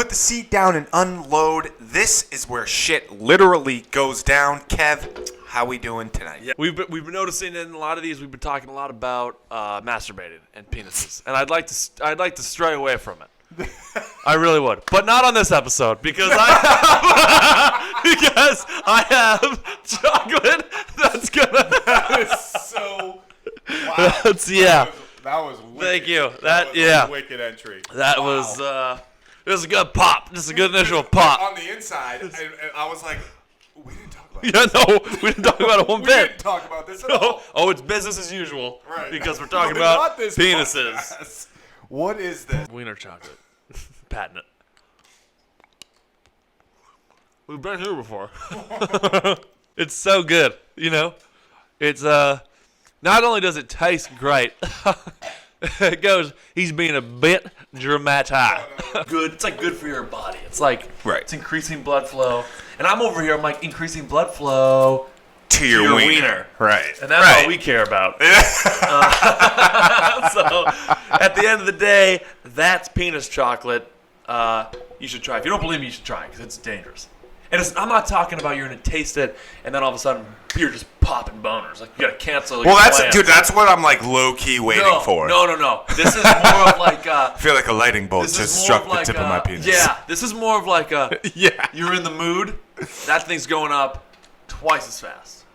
put the seat down and unload. This is where shit literally goes down. Kev, how we doing tonight? Yeah, we've been noticing in a lot of these. We've been talking a lot about masturbating and penises, and I'd like to stray away from it. I really would, but not on this episode because I have chocolate that's gonna. That is so. Wow. Yeah. That was wicked. Thank you. That was a wicked entry. That was it was a good pop. Just a good initial pop. On the inside, I was like, we didn't talk about Yeah, no, we didn't talk about it one We bit. didn't talk about this at all. Oh, it's business as usual. Right. Because we're talking But about not this penises. podcast. What is this? Wiener chocolate. Patent it. We've been here before. It's so good, you know? It's, not only does it taste great, it goes, he's being a bit dramatic. Good. It's like good for your body. It's like, Right. It's increasing blood flow. And I'm over here, I'm like, increasing blood flow To your wiener. Right. and that's all we care about. So, at the end of the day, that's penis chocolate. You should try. If you don't believe me, you should try it because it's dangerous. And I'm not talking about you're going to taste it and then all of a sudden you're just popping boners. Like, you got to cancel your plans. That's what I'm like low-key waiting for. No. This is more of like... I feel like a lightning bolt This just is struck more the of tip like of my penis. Yeah, this is more of like a... Yeah. You're in the mood. That thing's going up twice as fast.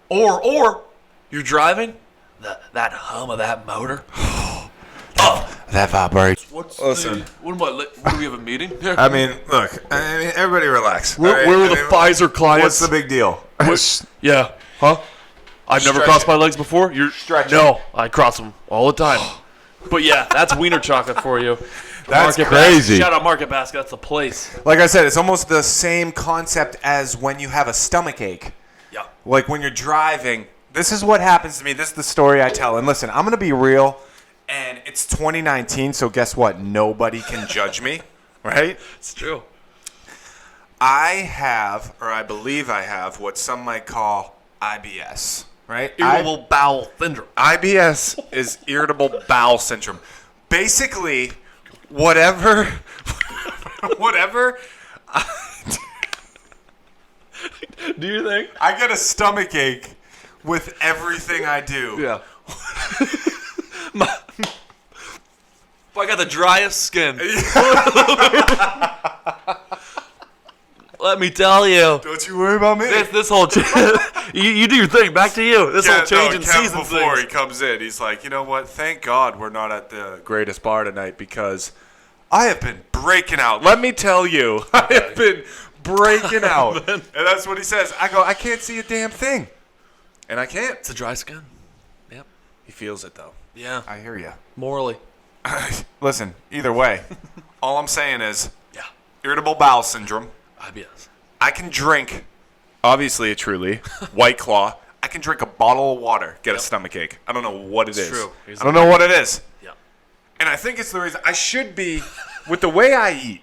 Or you're driving. That hum of that motor. That vibrates. Listen. What do we have a meeting? I mean, look. Everybody relax. Where were the Pfizer clients? What's the big deal? Yeah. Huh? I've never Stretch crossed it. my legs before. You're Stretch No, I cross them all the time. But yeah, that's wiener chocolate for you. That's Market crazy. Basket. Shout out Market Basket. That's the place. Like I said, it's almost the same concept as when you have a stomach ache. Yeah. Like when you're driving, this is what happens to me. This is the story I tell. And listen, I'm going to be real. And it's 2019, so guess what? Nobody can judge me, right? It's true. I believe I have, what some might call IBS, right? Irritable bowel syndrome. IBS is irritable bowel syndrome. Basically, whatever. Do you think? I get a stomach ache with everything I do. Yeah. I got the driest skin. Let me tell you. Don't you worry about me. This whole you do your thing. Back to you. This whole change in season before thing. he comes in, he's like, you know what? Thank God we're not at the greatest bar tonight because I have been breaking out. Let me tell you, I have been breaking out. And that's what he says. I go, I can't see a damn thing. And I can't. It's a dry skin. Yep. He feels it, though. Yeah. I hear you. Morally. Listen, either way, all I'm saying is Yeah. irritable bowel syndrome. IBS. I can drink, obviously a Truly, White Claw. I can drink a bottle of water, get a stomach ache. I don't know what it is. true. I don't know what it is. Yeah. And I think it's the reason I should be, with the way I eat,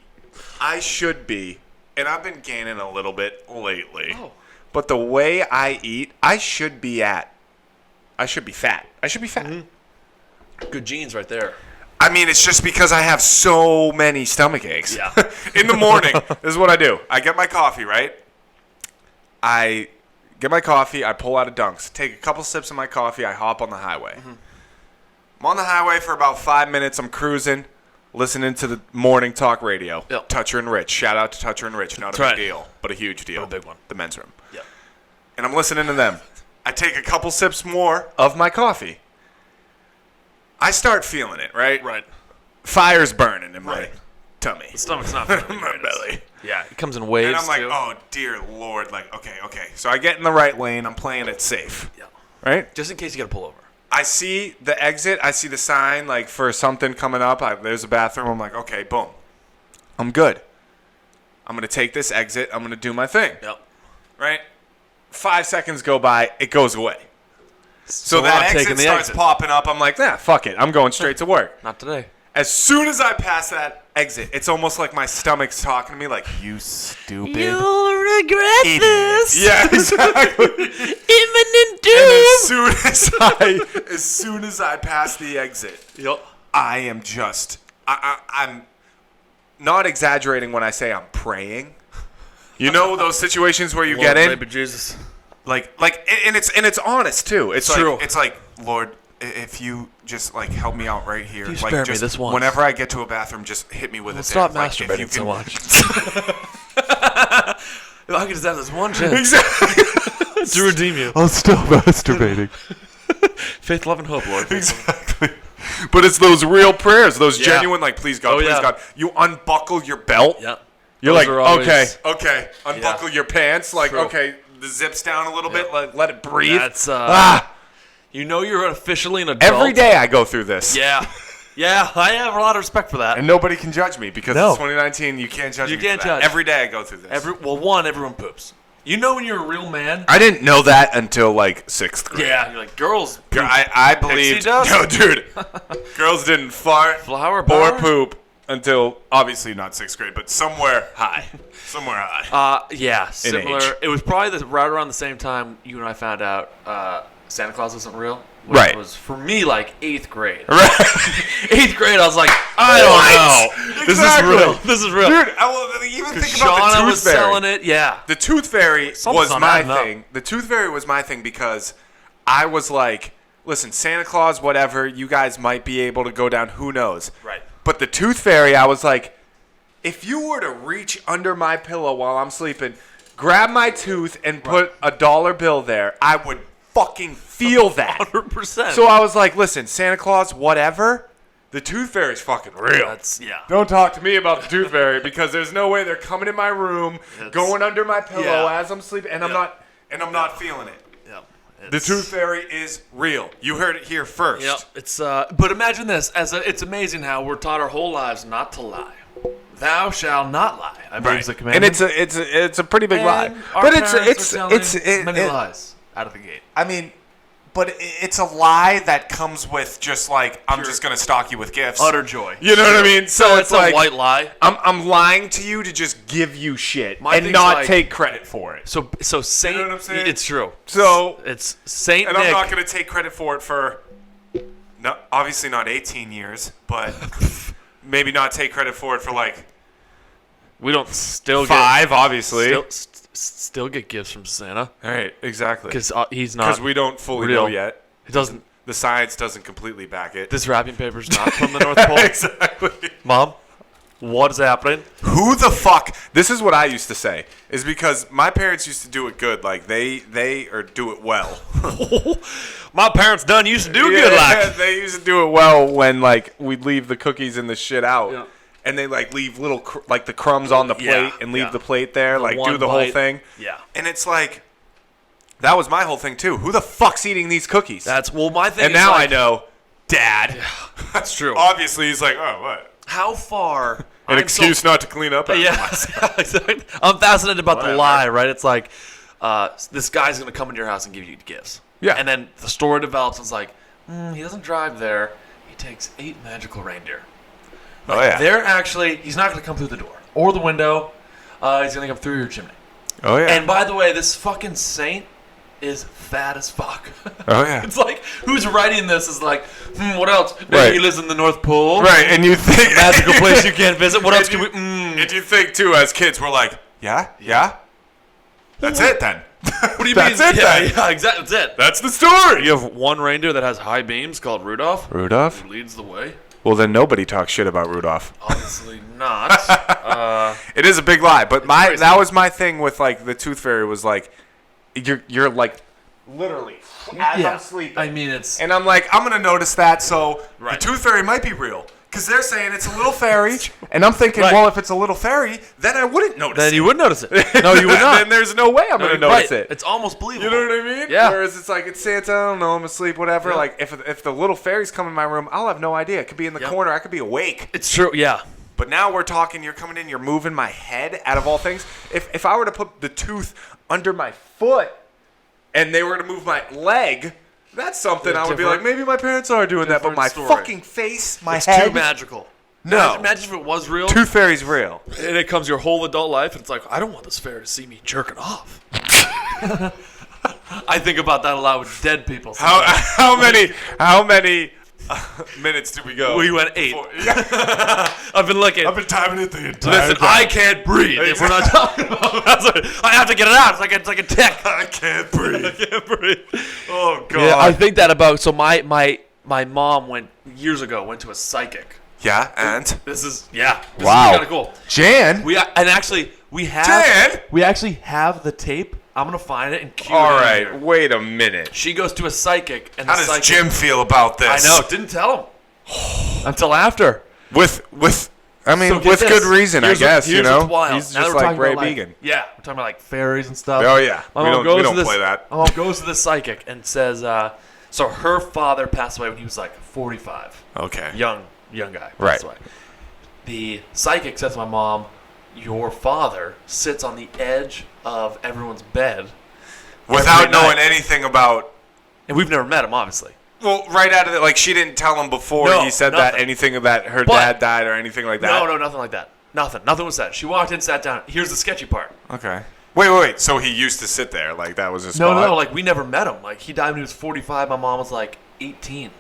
I should be, and I've been gaining a little bit lately, but the way I eat, I should be fat. I should be fat. Mm-hmm. Good genes right there. I mean, it's just because I have so many stomach aches. Yeah. In the morning, this is what I do. I get my coffee, right? I get my coffee. I pull out a Dunks. Take a couple sips of my coffee. I hop on the highway. Mm-hmm. I'm on the highway for about 5 minutes. I'm cruising, listening to the morning talk radio. Yep. Toucher and Rich. Shout out to Toucher and Rich. Not a That's big right. deal, but a huge deal. A big one. The men's room. Yeah. And I'm listening to them. I take a couple sips more of my coffee. I start feeling it, right? Right. Fire's burning in my Right. tummy. The stomach's not feeling the My greatest. belly. Yeah. It comes in waves. And I'm like, too. oh, dear Lord. Like, okay. So I get in the right lane. I'm playing it safe. Yeah. Right? Just in case you got to pull over. I see the exit. I see the sign, like, for something coming up. There's a bathroom. I'm like, okay, boom. I'm good. I'm going to take this exit. I'm going to do my thing. Yep. Right? 5 seconds go by. It goes away. So we're that not exit taking the starts exit. popping up. I'm like, nah, fuck it. I'm going straight to work. Not today. As soon as I pass that exit, it's almost like my stomach's talking to me like, you stupid You'll regret idiot. this. Yeah, exactly. Imminent doom. And as soon as I pass the exit, Yep. I am just, I'm not exaggerating when I say I'm praying. You know those situations where you get in, Baby Jesus. like, and it's honest too. It's True. like, it's like, Lord, if you just like help me out right here, You like spare me just this once. whenever I get to a bathroom, just hit me with it. Stop there. Like, if you masturbating so can- much. If I could just have this one chance Exactly. to redeem you. I'll stop masturbating. Faith, love, and hope, Lord. Exactly. But it's those real prayers, those Yeah. genuine, like, please God, Oh, please yeah. God. You unbuckle your belt. Yep. You're Those like, are always- okay. Unbuckle your pants. Like, True. okay, the zips down a little bit. Let it breathe. That's, ah, you know you're officially an adult. every day I go through this. Yeah. Yeah, I have a lot of respect for that. And nobody can judge me because No. it's 2019. You can't judge You me. can't for that. judge. Every day I go through this. Everyone poops. You know when you're a real man? I didn't know that until like 6th grade. Yeah, you're like, girls poop. I believed. dust? No, dude. Girls didn't fart Flower or power? poop until obviously not 6th grade, but somewhere high. Somewhere high. Yeah, similar. age. It was probably right around the same time you and I found out Santa Claus wasn't real. Which Right. was, for me, like 8th grade. Right. 8th grade, I was like, I don't know. Exactly. This is real. Dude, I will even think about Shauna the Tooth was Fairy. selling it. Yeah. The Tooth Fairy Something's was not my adding up. thing. The Tooth Fairy was my thing because I was like, listen, Santa Claus, whatever, you guys might be able to go down, who knows. Right. But the Tooth Fairy, I was like, if you were to reach under my pillow while I'm sleeping, grab my tooth and put a dollar bill there, I would fucking feel that. 100%. So I was like, listen, Santa Claus, whatever, the Tooth Fairy's fucking real. That's, yeah. Don't talk to me about the Tooth Fairy because there's no way they're coming in my room, going under my pillow Yeah. as I'm sleeping, and I'm not feeling it. Yeah. The Tooth Fairy is real. You heard it here first. Yep. It's but imagine this. It's amazing how we're taught our whole lives not to lie. Thou shalt not lie. I believe is a And commandment. it's a pretty big And lie. our But it's parents were it's telling many lies out of the gate. I mean, but it's a lie that comes with just like I'm just gonna stock you with gifts. Utter joy. You know what I mean? So It's it's like a white lie. I'm lying to you to just give you shit My and thing's not like- take credit for it. So Saint. know what I'm saying? It's true. So It's Saint and Nick. I'm not gonna take credit for it for no, obviously not 18 years, but maybe not take credit for it for like We don't still 5, get obviously. still get gifts from Santa All right, exactly. because he's not. Because we don't fully real. know yet. It doesn't. The science doesn't completely back it. This wrapping paper's not from the North Pole. Exactly. Mom, what is happening? Who the fuck? This is what I used to say. Is because my parents used to do it good. Like they or do it well. My parents done used to do good like. They used to do it well when like we'd leave the cookies and the shit out. Yeah. And they like leave little like the crumbs on the plate Yeah, and leave yeah. the plate there, like one do the whole bite. thing. Yeah. And it's like that was my whole thing too. Who the fuck's eating these cookies? That's my thing. and is now like, I know, Dad. That's true. Obviously, he's like, oh, what? How far? An I'm excuse not to clean up. After Yeah, myself. exactly. I'm fascinated about Whatever. the lie, right? It's like this guy's gonna come into your house and give you gifts. Yeah. And then the story develops. And it's like he doesn't drive there. He takes 8 magical reindeer. Oh yeah. They're actually he's not gonna come through the door or the window. He's gonna come through your chimney. Oh yeah. And by the way, this fucking saint is fat as fuck. Oh yeah. It's like who's writing this is like, what else? Maybe Right. he lives in the North Pole. Right, and you think Magical place you can't visit. What else And can you- we? And you think too, as kids, we're like, yeah. That's it then. What do you That's mean? it then. Yeah, exactly. That's it. That's the story. You have one reindeer that has high beams called Rudolph, Rudolph. who leads the way. Well, then nobody talks shit about Rudolph. Obviously not. It is a big lie, but crazy. that was my thing with like the Tooth Fairy was like, you're like literally as I'm sleeping. I mean, it's And I'm like, I'm gonna notice that, so Right. the Tooth Fairy might be real. Because they're saying it's a little fairy, and I'm thinking, Right. well, if it's a little fairy, then I wouldn't notice then it. you would notice it. No, you would not. Then there's no way I'm No, gonna you're notice right. it. It's almost believable. You know what I mean? Yeah. Whereas it's like, it's Santa, I don't know, I'm asleep, whatever. Yeah. Like, if the little fairies come in my room, I'll have no idea. It could be in the Yep. corner. I could be awake. It's true. Yeah. But now we're talking, you're coming in, you're moving my head out of all things. If I were to put the tooth under my foot and they were to move my leg, that's something I would be like, Different- maybe my parents are doing that. But different my story. fucking face, my It's head. too magical. No. Imagine if it was real. Tooth Fairy's real. And it comes your whole adult life, and it's like, I don't want this fairy to see me jerking off. I think about that a lot with dead people. How many minutes did we go? We went 8. I've been looking. I've been timing it the entire Listen, time. I can't breathe if we're not talking about that. I have to get it out. It's like a tick. I can't breathe. I can't breathe. Oh, God. Yeah, I think that about. So my mom went to a psychic. Yeah, and? This is kind of cool. Jan? We actually have the tape. I'm gonna find it and cue All it in right, here. wait a minute. She goes to a psychic, and How the does psychic, Jim feel about I this? know, didn't tell him until after. With So get with this. good reason, Here's I guess, here's what's wild. He's Now just that we're like talking Ray about, Began. Yeah, we're talking about like fairies and stuff. Oh, yeah. My We mom don't goes to play that. My mom goes to this psychic and says, so her father passed away when he was like 45. Okay. Young guy. Right. Passed away. The psychic says to my mom, your father sits on the edge of everyone's bed. Without every night. knowing anything about... And we've never met him, obviously. Well, right out of it, like, she didn't tell him before No, he said that, nothing. anything that her But- dad died or anything like that? No, nothing like that. Nothing was said. She walked in, sat down. Here's the sketchy part. Okay. Wait. So he used to sit there, like, that was his spot? No, like, we never met him. Like, he died when he was 45. My mom was, like, 18.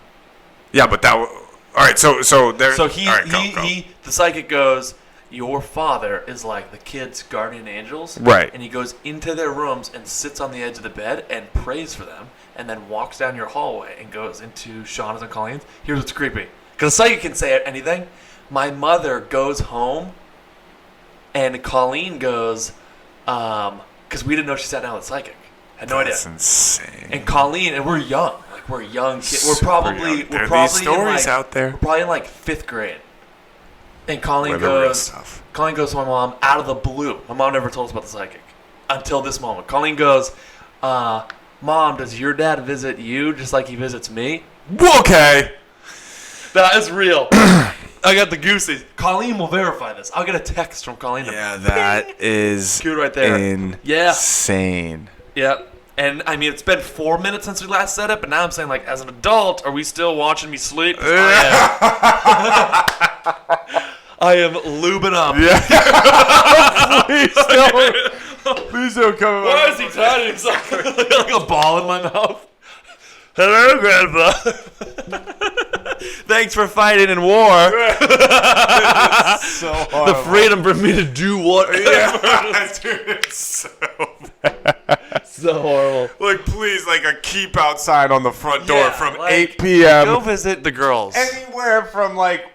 Yeah, but that... All right, so there... So all right, go. the psychic goes, your father is like the kids' guardian angels. Right. And he goes into their rooms and sits on the edge of the bed and prays for them and then walks down your hallway and goes into Shauna's and Colleen's. Here's what's creepy. Because the psychic can say anything. My mother goes home and Colleen goes, because we didn't know she sat down with the psychic. Had no That's idea. insane. And Colleen, and we're young. Like, we're young kids. We're Super probably, young. we're There are probably these stories in, like, out there. We're probably in like 5th grade. And Colleen Where the real goes, stuff. Colleen goes to my mom out of the blue. My mom never told us about the psychic until this moment. Colleen goes, Mom, does your dad visit you just like he visits me? Okay. That is real. I got the goosies. Colleen will verify this. I'll get a text from Colleen. Yeah, that is Cute right there. insane. Yeah. And I mean, it's been 4 minutes since we last said it, but now I'm saying, like, as an adult, are we still watching me sleep? I am lubing up. Yeah. Please don't come. Why is he touching himself like a ball in my mouth? Hello, Grandpa. Thanks for fighting in war. So The horrible. freedom for me to do whatever. Yeah, dude, it's so bad. So horrible. Like, please, like a keep outside on the front door Yeah, from like, 8 p.m. Go visit the girls. Anywhere from like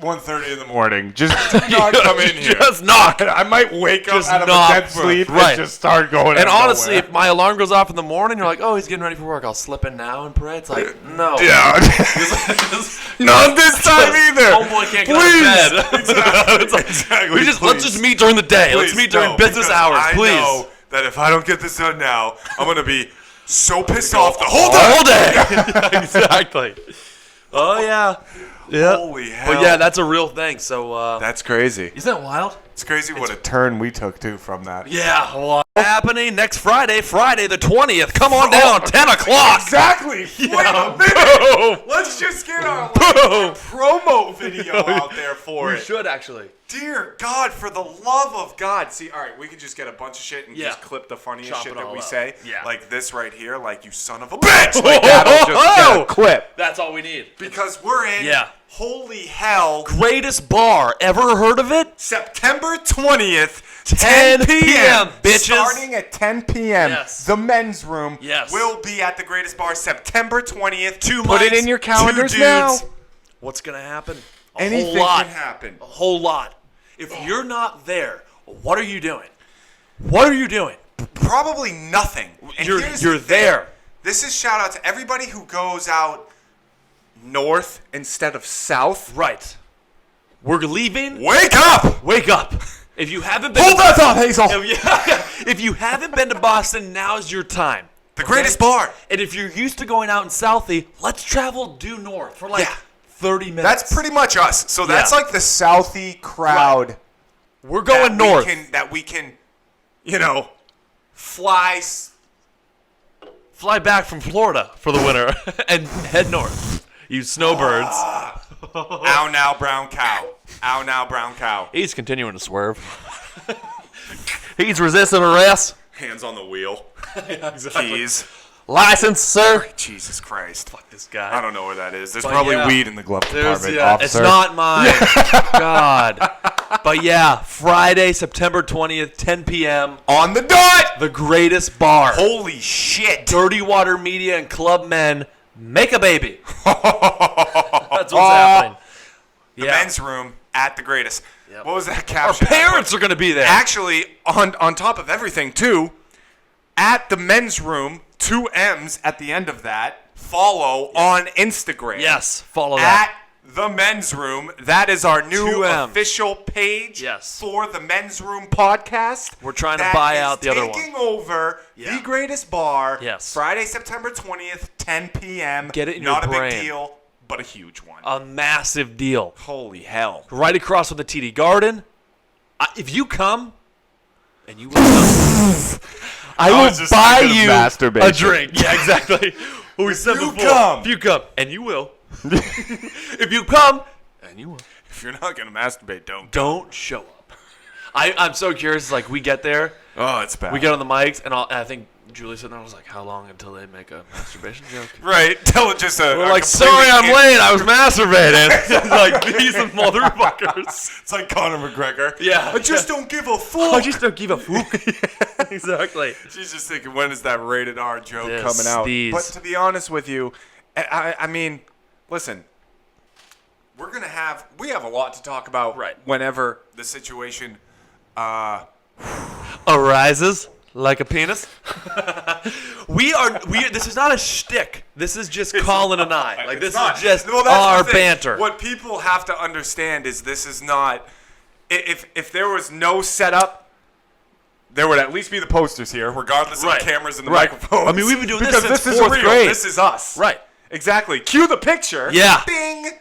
1:30 in the morning. Just do not come in here. Just knock. I might wake up Just out of a knock, dead bro. sleep Right. and just start going. And out of honestly, nowhere. if my alarm goes off in the morning, you're like, oh, he's getting ready for work. I'll slip in now and pray. It's like, no. yeah, not this time either. Homeboy can't get out of bed. It's like, Exactly, let's please. just meet during the day. Let's Please, meet during no, business because hours, I please. know that if I don't get this done now, I'm gonna be so pissed off the All whole day. day. Exactly. Oh yeah. Yeah. Holy hell! But yeah, that's a real thing. So That's crazy. isn't that wild? It's crazy what a turn we took too from that. Yeah. What's happening next Friday the 20th? Come on down, 10 o'clock. Exactly. Wait a minute. Boom. Let's just get our Boom. promo video out there for We it. should actually. Dear God, for the love of God. See, all right, we could just get a bunch of shit and Yeah. just clip the funniest Chop shit it that all we up. say. Yeah. Like this right here, like, you son of a bitch. Like, that'll just get a clip. That's all we need. Because we're in, Yeah. holy hell, Greatest bar. Ever heard of it? September 20th, 10 p.m., bitches. Starting at 10 p.m. Yes. The men's room Yes. will be at the Greatest Bar September 20th. Put it in your calendars now. What's going to happen? A Anything whole lot. can happen. A whole lot. If you're not there, what are you doing? What are you doing? Probably nothing. And You're here's the thing. there. This is shout out to everybody who goes out north instead of south. Right. We're leaving. Wake up! Wake up. If you haven't been Hold that thought, Hazel. if you haven't been to Boston, now's your time. The Greatest Bar. And if you're used to going out in Southie, let's travel due north for like Yeah. 30 minutes. That's pretty much us. So that's Yeah. like the Southie crowd. We're going north. That we can, you know, fly. Fly back from Florida for the winter and head north. You snowbirds. Ow now, brown cow. Ow now, brown cow. He's continuing to swerve. He's resisting arrest. Hands on the wheel. Exactly. Keys. License, sir. Jesus Christ. Fuck this guy. I don't know where that is. There's But probably yeah. weed in the glove department, It's officer. not mine. God. But yeah, Friday, September 20th, 10 p.m. On the dot! The Greatest Bar. Holy shit. Dirty Water Media and Club Men make a baby. That's what's happening. The men's room at the Greatest. Yep. What was that Our caption? parents are going to be there. Actually, on top of everything, too, at the men's room, 2 M's at the end of that, follow on Instagram. Yes, follow that. At the men's room. That is our new 2M. official page Yes. for the men's room podcast. We're trying to That buy is out the other one. taking over Yeah. the Greatest Bar. Yes. Friday, September 20th, 10 p.m. Get it in Not your a brain. big deal, but a huge one. A massive deal. Holy hell. Right across from the TD Garden. If you come, and you will come, I will was just buy thinking of you masturbation. a drink. Yeah, exactly. What we said you before. come. If you come, and you will. If you come, and you will. If you're not going to masturbate, don't. Don't show up. I'm so curious. Like, we get there, Oh, it's bad. we get on the mics, and I think Julie said, I was like, how long until they make a masturbation joke? Right. Tell it just a. We're a like, completely sorry I'm late. I was masturbating. It's like, these motherfuckers. It's like Conor McGregor. Yeah. I just don't give a fuck. I just don't give a fuck. Exactly. She's just thinking, when is that rated R joke Yes, coming out? these. But to be honest with you, I mean, listen, we have a lot to talk about Right. whenever the situation Arises like a penis. This is not a shtick. This is just Colin and I. Like, this is just Well, that's our the thing. banter. What people have to understand is this is not. If there was no setup, there would at least be the posters here, regardless Right. of the cameras and the Right. microphones. I mean, we've been doing this because since this is fourth real. grade. This is us. Right. Exactly. Cue the picture. Yeah. Bing.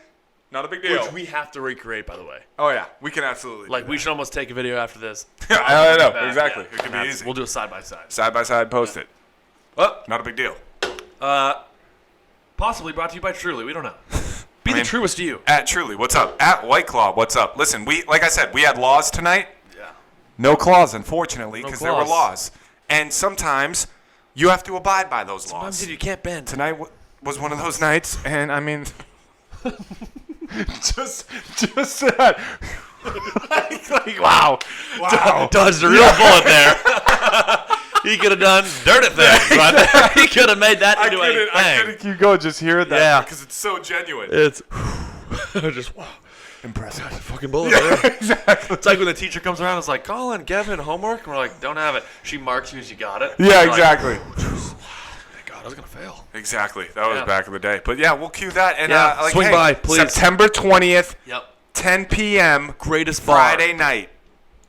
Not a big deal. Which we have to recreate, by the way. Oh yeah, we can absolutely. Like, do we should almost take a video after this. that. I know Back, exactly. yeah. It could be easy. We'll do it side by side. Side by side, post it. Well, Not a big deal. possibly brought to you by Truly. We don't know. Be I mean- the truest you. At Truly, what's up? At White Claw, what's up? Listen, like I said, we had laws tonight. Yeah. No claws, unfortunately, No because there were claws. laws. And sometimes you have to abide by those Sometimes laws. you can't bend. Tonight was one of those nights, and I mean, just that. like, wow. Dodged a real bullet there. He could have done dirty things right there. He could have made that into a I thing. couldn't keep going just hearing that Yeah. because it's so genuine. It's just wow. Impressive. Fucking bullet there. Exactly. It's like when the teacher comes around, it's like, Colin, Kevin, homework? And we're like, don't have it. She marks you as you got it. Yeah, We're like, exactly. Thank God, I was going to fail. Exactly. That was Yeah. back in the day. But yeah, we'll cue that. And Yeah, like, swing hey, by, please. September 20th, Yep. 10 p.m. Greatest bar. Friday night.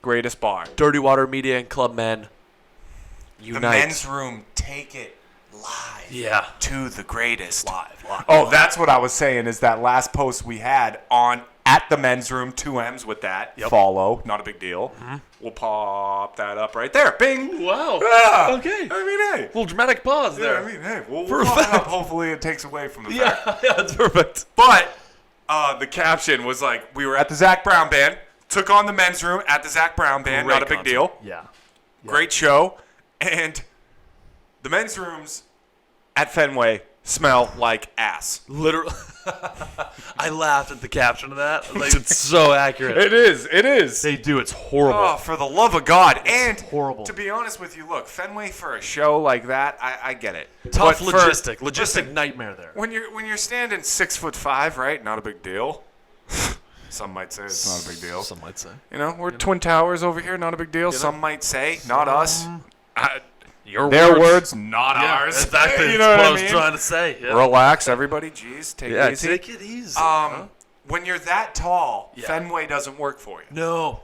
Greatest bar. Dirty Water Media and Club Men unite. The men's room. Take it live. Yeah. To the greatest. Live. Oh, that's what I was saying is that last post we had on at the men's room, 2 M's with that. Yep. Follow. Not a big deal. We'll pop that up right there. Bing. Wow. Yeah. Okay. I mean, hey. Little dramatic pause Yeah, there. I mean, hey. We'll pop it Perfect. up. Hopefully it takes away from the fact. Yeah, that's perfect. But the caption was like, we were at the Zach Brown Band, took on the men's room at the Zach Brown Band, Great not a big concert. deal. Yeah. Great show. And the men's rooms at Fenway smell like ass. Literally. I laughed at the caption of that. Like, it's so accurate. It is. It is. They do. It's horrible. Oh, for the love of God. And horrible. to be honest with you, look, Fenway for a show like that, I get it. Tough But for- logistic nightmare there. When you're standing 6'5", right? Not a big deal. Some might say it's not a big deal. Some might say. You know, we're Twin Towers over here, not a big deal. Some might say, not us. Your Their words, not Yeah, ours. exactly. You That's know what what I I was mean? trying to say. Yeah. Relax, everybody. Jeez, take it easy. Take it easy. Huh? When you're that tall, Yeah. Fenway doesn't work for you. No.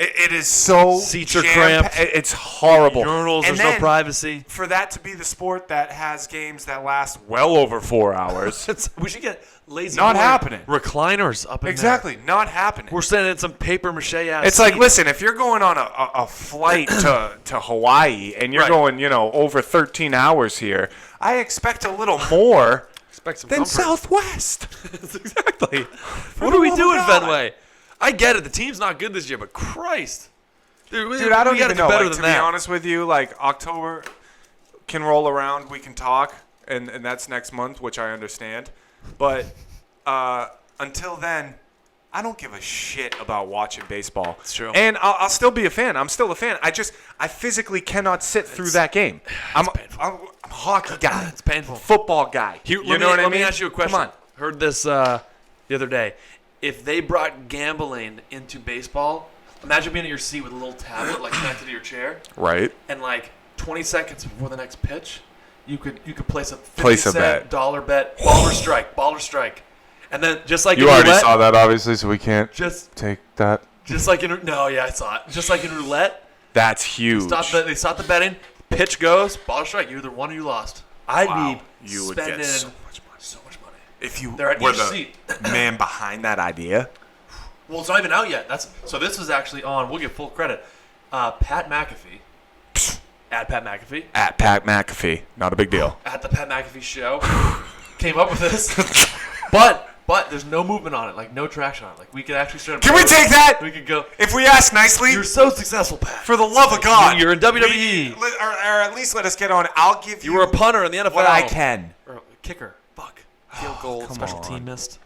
It is so Seats are jam- cramped. It's horrible. Urinals, And there's no then, privacy. For that to be the sport that has games that last well over 4 hours. We should get lazy Not boy happening. recliners up in Exactly, not happening. there. We're standing in some paper mache ass It's like, seats. listen, if you're going on a flight to Hawaii and you're Right. going, over 13 hours here, I expect a little more Expect some than comfort. Southwest. Exactly. What the are we love of doing, God. Fenway? I get it. The team's not good this year, but Christ. Dude, I don't we gotta even do know. better Like, than to be that. honest with you, like October, can roll around, we can talk, and that's next month, which I understand. But until then, I don't give a shit about watching baseball. It's true. And I'll still be a fan. I'm still a fan. I physically cannot sit through that game. I'm a hockey guy. It's painful. Football guy. Here, you know what I mean? Let me ask you a question. Come on. Heard this the other day. If they brought gambling into baseball, imagine being in your seat with a little tablet like connected to your chair, Right. and like 20 seconds before the next pitch, you could place a 50 Place a cent bet. dollar bet, ball or strike, and then just like You in already roulette, saw that, obviously, so we can't just take that. like in I saw it. Just like in roulette, That's huge. they stop the betting, pitch goes, ball or strike. You either won or you lost. I'd Wow. be You would spending get so much money. so much money. If you They're at were each the seat. man behind that idea. Well, it's not even out yet. So this was actually on. We'll give full credit. Pat McAfee, at Pat McAfee, At Pat McAfee. Not a big deal. at the Pat McAfee show, came up with this. but there's no movement on it, like no traction on it. Like we could actually start. Can we take that? We could go. If we ask nicely, You're so successful, Pat. for the love of God. You're in WWE. Or at least let us get on. I'll give you You were a punter in the NFL. what I can. Or a kicker. Fuck. Field goal. come Special on. team missed.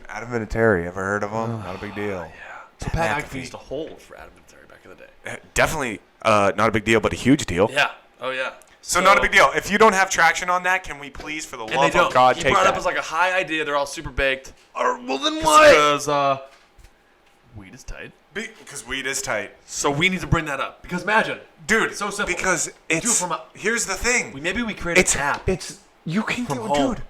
Adam Vinatieri, ever heard of him? Not a big deal. So Pat McAfee. McAfee used to hold for Adam Vinatieri back in the day. Definitely not a big deal, but a huge deal. Yeah. Oh yeah. So not a big deal. If you don't have traction on that, can we please, for the And they love don't. of God, he take brought that? up as like a high idea. They're all super baked. Well, then why? Because weed is tight. Because weed is tight. So we need to bring that up. Because imagine, Dude, so simple. because Do it it's... from here's the thing. maybe we create an app. It's... You can From go... home. Dude.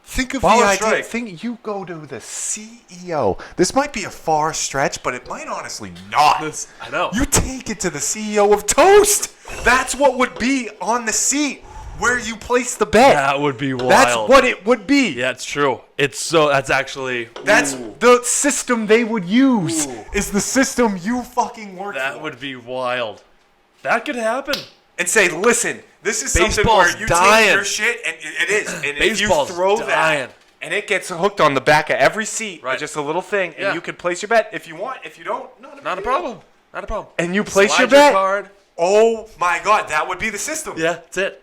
Think of Ball the or idea. strike. Think you go to the CEO. This might be a far stretch, but it might honestly not. I know. You take it to the CEO of Toast. That's what would be on the seat where you place the bet. That would be wild. That's what it would be. Yeah, it's true. That's actually. That's Ooh. the system they would use. Ooh. Is the system you fucking work That for. would be wild. That could happen. And say, listen, this is something Baseball's where you dying. take your shit, and it is. And Baseball's if you throw dying. that, and it gets hooked on the back of every seat, Right. just a little thing, Yeah. and you can place your bet if you want. If you don't, not a Not a big problem. deal. Not a problem. And you place Slide your bet. card. Oh my God, that would be the system. Yeah, that's it.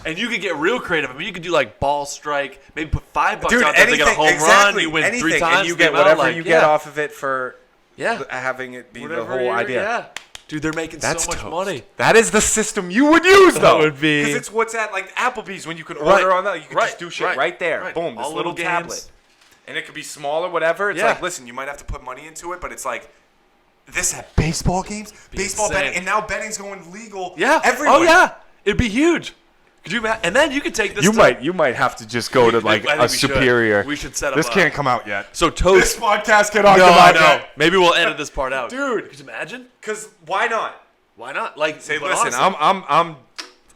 And you could get real creative. I mean, you could do like ball strike. Maybe put $5 Dude, out there to get a home run. You win anything, 3 times. and you get the amount, whatever like, you get yeah. off of it for Yeah. having it be Whatever the whole you're- idea. Yeah. Dude, they're making That's so much toast. money. That is the system you would use, though. would be- because it's what's at like Applebee's when you could Right. order on that. You could Right. just do shit Right. right there. Right. Boom, this All little little tablet, games. and it could be small or whatever. It's Yeah. like, listen, you might have to put money into it, but it's like this at baseball games, baseball insane. betting, and now betting's going legal. Yeah. everywhere. Oh, yeah. It'd be huge. Could you imagine? And then you could take this You to- might have to just go to like I think a we should. superior. We should set up This a- can't come out yet. So This Toast. podcast cannot No, come I out know. yet. Maybe we'll edit this part out. Dude. Could you imagine? Because why not? Why not? Like, Say, but listen, honestly- I'm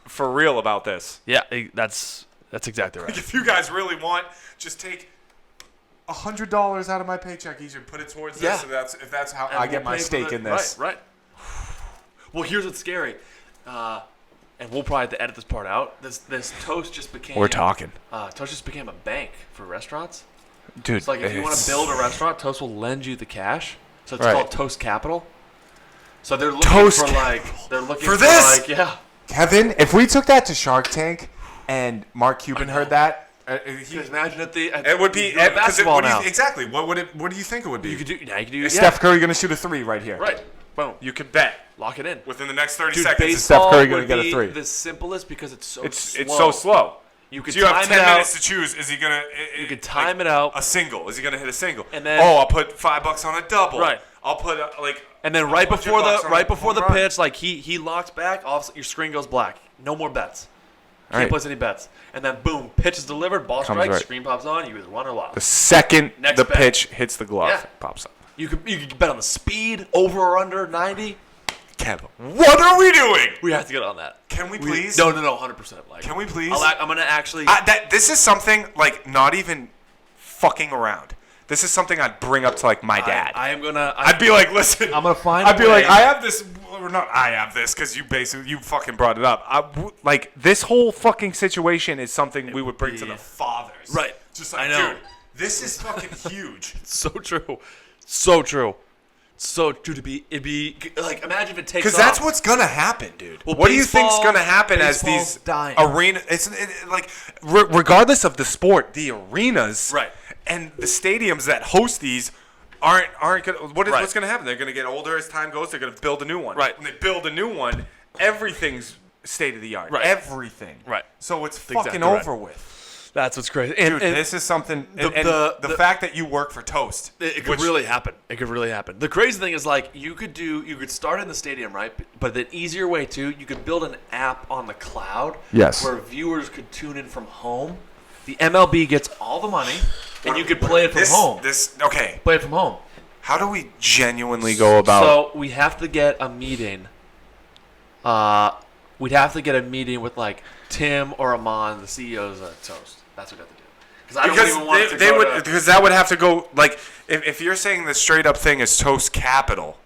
for real about this. Yeah, that's exactly right. If you guys really want, just take $100 out of my paycheck each and put it towards Yeah. this. If that's how And I we'll get my pay for stake it. in this. Right. Well, here's what's scary, and we'll probably have to edit this part out. This Toast just became. We're talking, Toast just became a bank for restaurants. dude. It's like if you want to build a restaurant, Toast will lend you the cash. So it's Right. called Toast Capital. So they're looking Toast for they're looking For this? like, yeah. Kevin, if we took that to Shark Tank and Mark Cuban heard that, Because imagine at it would be you're at basketball now. exactly. What do you think it would be? You could do. Yeah, you could do. Is Yeah. Steph Curry gonna shoot a 3 right here? Right. Boom. You could bet Lock it in. within the next 30 Dude, seconds. baseball Steph Curry gonna would get a be 3? the simplest because it's so It's slow. so slow. You could So you have time 10 it out. minutes to choose. Is he gonna? You could time it out. A single. Is he gonna hit a single? And then- I'll put $5 on a double. Right. I'll put And then right before $100 on a the home run. pitch, like he locks back, all of a sudden your screen goes black. No more bets. Can't Right. place any bets. And then boom, pitch is delivered, ball Comes strikes, right. screen pops on, you either won or The lost. second Next the bet. pitch hits the glove, Yeah. pops up. You could bet on the speed, over or under 90. Kevin, what are we doing? We have to get on that. Can we please? No, 100%. Like, Can we please? I'm gonna actually. This is something like not even fucking around. This is something I'd bring up to like my dad. I am gonna. I'd be like, listen. I'm gonna find I'd a be like, way. I have this, or not. I have this because you fucking brought it up. Like this whole fucking situation is something we would bring to be- the fathers. Right. Just like, I know. dude, this is fucking huge. So true. So true. So, dude, it'd be like, imagine if it takes off. Because that's what's gonna happen, dude. Well, what do you think's baseball- gonna happen as baseball's these dying. arena? Like regardless of the sport, the arenas Right. and the stadiums that host these aren't gonna. Right. What's gonna happen? They're gonna get older as time goes. They're gonna build a new one. Right. When they build a new one, everything's state of the art. Right. Everything. Right. So it's Exactly fucking right. over with. That's what's crazy. And, Dude, this is something. the- And the- the the- fact that you work for Toast, It could which- really happen. It could really happen. The crazy thing is, like, you could start in the stadium, right? But the easier way too, you could build an app on the cloud, Yes. where viewers could tune in from home. The MLB gets all the money, and you could play it from home. Okay. Play it from home. How do we genuinely go about? So we have to get a meeting. We'd have to get a meeting with like Tim or Amon, the CEOs at Toast. That's what we have to do. Because I don't even want it to they go would to- because that would have to go like if you're saying the straight up thing is Toast Capital.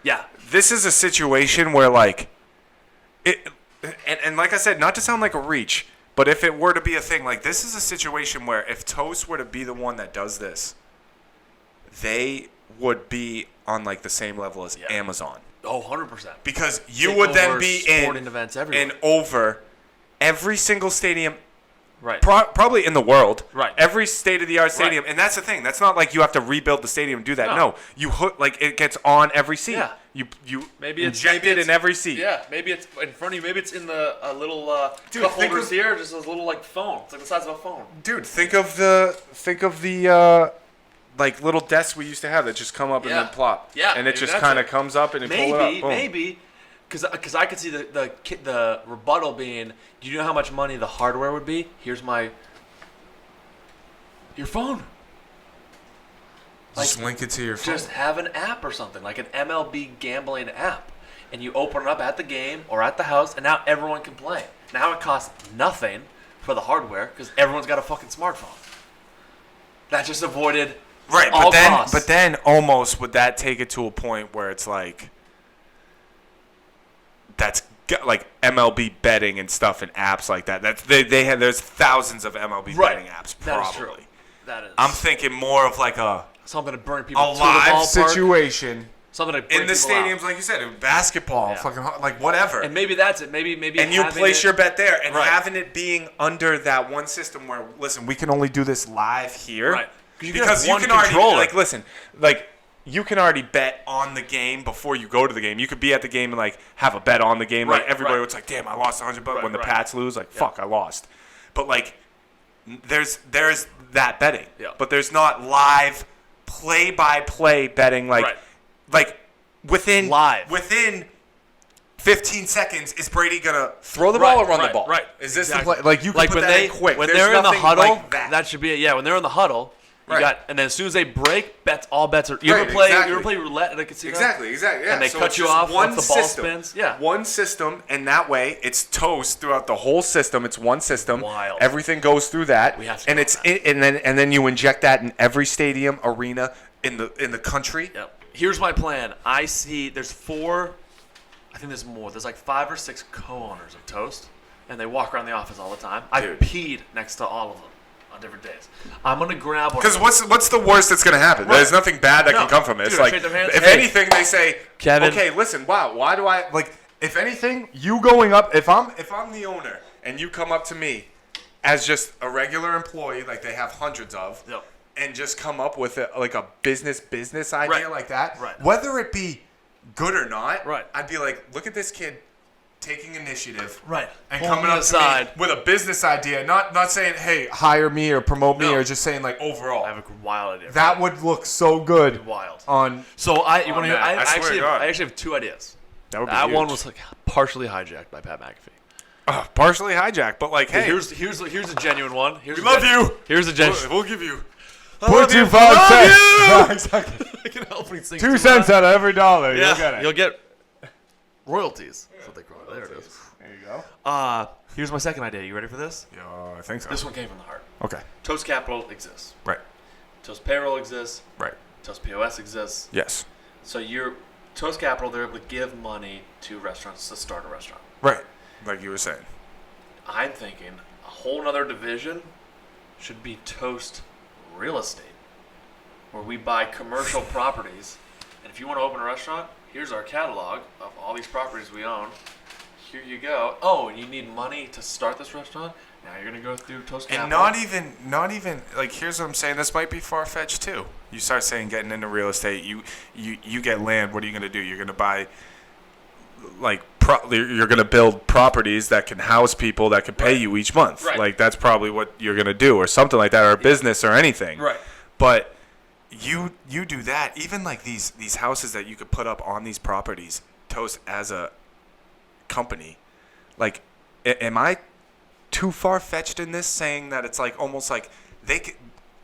Yeah. This is a situation where like it and like I said, not to sound like a reach, but if it were to be a thing, like this is a situation where if Toast were to be the one that does this, they would be on like the same level as Yeah. Amazon. Oh, 100%. Because you Take would then over be sporting events everywhere. in over every single stadium Right. probably in the world, Right. Every state-of-the-art stadium, and that's the thing. That's not like you have to rebuild the stadium and do that. No, you like it gets on every seat. Yeah. You Maybe it's inject maybe it it's- in every seat. Yeah, maybe it's in front of you. Maybe it's in the little Dude, cup think holders of- here, just those little like phone. It's like the size of a phone. Dude, think of the like little desks we used to have that just come up and Yeah. then plop. Yeah, and it maybe just that's kind it. of comes up and you pull it up. Boom. Maybe, because I could see the rebuttal being, do you know how much money the hardware would be? Here's your phone. Just link it to your phone. Just have an app or something, like an MLB gambling app. And you open it up at the game or at the house, and now everyone can play. Now it costs nothing for the hardware because everyone's got a fucking smartphone. That just avoided Right, all costs. but then almost would that take it to a point where it's like like MLB betting and stuff and apps like that. That's they have there's thousands of MLB Right. betting apps That is probably. true. That is I'm thinking more of like a something to bring people to the live ballpark. situation Something to bring in the people out. stadiums, like you said, in basketball, Yeah. fucking like whatever. And maybe that's it. Maybe And you having place it- your bet there, and Right. having it being under that one system where, listen, we can only do this live here, Right. 'Cause you can Because have you one can already controller. like listen, like you can already bet on the game before you go to the game. You could be at the game and like have a bet on the game. Right, Like everybody right. was like, "Damn, I lost $100." Right, When the right. Pats lose, like, "Fuck, I lost." But like, there's that betting, Yeah. but there's not live play-by-play betting Right. like within Live. 15 seconds, is Brady gonna throw the Right, ball or run right, the ball? Right. Is this Exactly. the play? Like you can like put when that they in quick. when There's they're in the nothing huddle, like that. should be it. Yeah, when they're in the huddle, you Right. got, and then as soon as they break, all bets are. You Right, ever play? exactly. You ever play roulette at a casino? Exactly. Yeah. And they So cut it's you just off one once the ball system. spins? Yeah. One system, and that way it's Toast throughout the whole system. It's one system. Wild. Everything goes through that, We have to and go it's on that. and then you inject that in every stadium, arena in the country. Yep. Here's my plan. I see there's 4. I think there's more. There's like 5 or 6 co-owners of Toast, and they walk around the office all the time. I Dude. peed next to all of them on different days. I'm gonna grab one. Because of them. what's the worst that's gonna happen? Right. There's nothing bad that No. can come from it. It's Dude, like shake their hands. if Hey. anything, they say, Kevin. okay, listen, wow, why do I like? If anything, you going up. If I'm the owner and you come up to me as just a regular employee, like they have hundreds of, Yep. and just come up with like a business idea Right. like that, Right. whether it be good or not, Right. I'd be like, look at this kid taking initiative, Right. and Pulling coming me up aside. to me with a business idea, not saying, hey, hire me or promote me, No. or just saying like overall. I have a wild idea. That would look so good wild. on. So you want to hear? that. I swear actually to God. I actually have 2 ideas. That would be That one huge. was like partially hijacked by Pat McAfee. Partially hijacked, but like, hey, Here's a genuine one. we love you. Here's a genuine. We'll give you. Put you. 25 Love cents. Exactly. I can help when he sings 2 too cents loud. out of every dollar. Yeah, You'll get it. You'll get royalties. That's what they call it. There it is. There you go. Here's my second idea. You ready for this? Yeah, I think so. This one came from the heart. Okay. Toast Capital exists. Right. Toast Payroll exists. Right. Toast POS exists. Yes. So Toast Capital, they're able to give money to restaurants to start a restaurant. Right. Like you were saying. I'm thinking a whole nother division should be Toast Real Estate, where we buy commercial properties And if you want to open a restaurant, here's our catalog of all these properties we own. Here you go. Oh, and you need money to start this restaurant? Now you're going to go through Toast Capital. And not even like, here's what I'm saying. This might be far-fetched too. You start saying getting into real estate. You get land. What are you going to do? You're going to buy, like, you're going to build properties that can house people that can pay you each month. Right. Like, that's probably what you're going to do, or something like that, or a business or anything. Right. But you do that. Even like these houses that you could put up on these properties, Toast as a company, like, am I too far-fetched in this, saying that it's like almost like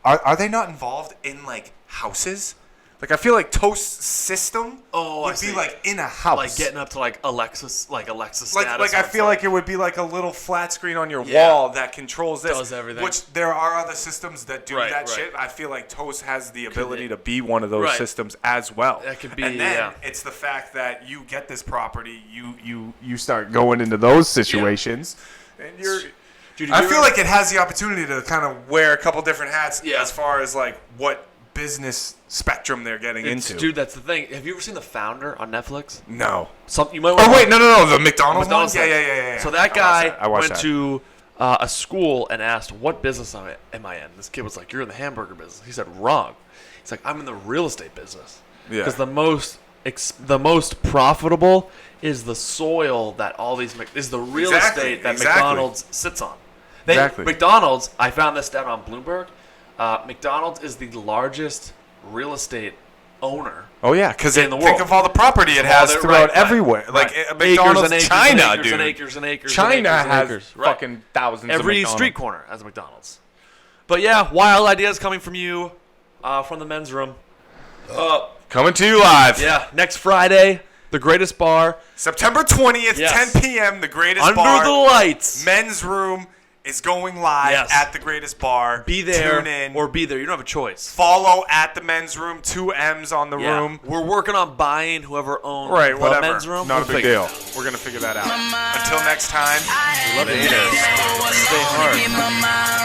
are they not involved in like houses? Like, I feel like Toast's system would be like in a house, like getting up to like Alexa status. Like I feel like it would be like a little flat screen on your wall that controls this. Does everything. Which there are other systems that do that shit. I feel like Toast has the ability to be one of those systems as well. That could be. And then it's the fact that you get this property, you start going into those situations, and you're. Dude, I feel like it has the opportunity to kind of wear a couple different hats as far as like what business spectrum they're getting into. Dude, that's the thing. Have you ever seen The Founder on Netflix? No. You might. Oh wait, no, the McDonald's one. Yeah. So that guy went to a school and asked, "What business am I in?" This kid was like, "You're in the hamburger business." He said, "Wrong." He's like, "I'm in the real estate business." Yeah. Because the most profitable is the soil that all these is the real estate that McDonald's sits on. McDonald's, I found this down on Bloomberg. McDonald's is the largest real estate owner. Oh yeah, because in the world. Think of all the property it has throughout everywhere. Like McDonald's, acres China, and acres dude. and acres and acres. China and acres and has acres. fucking thousands. Every of McDonald's. street corner has a McDonald's. But yeah, wild ideas coming from you, from the men's room. Coming to you live. Yeah, next Friday, the Greatest Bar, September 20th, Yes. 10 p.m. The Greatest under Bar. the lights. Men's room is going live at the Greatest Bar. Be there Tune in. or be there. You don't have a choice. Follow at the men's room. 2 M's on the room. We're working on buying whoever owns the Whatever. men's room. Not We'll a big figure deal. it out. We're gonna figure that out. Until next time. Love you. Stay hard.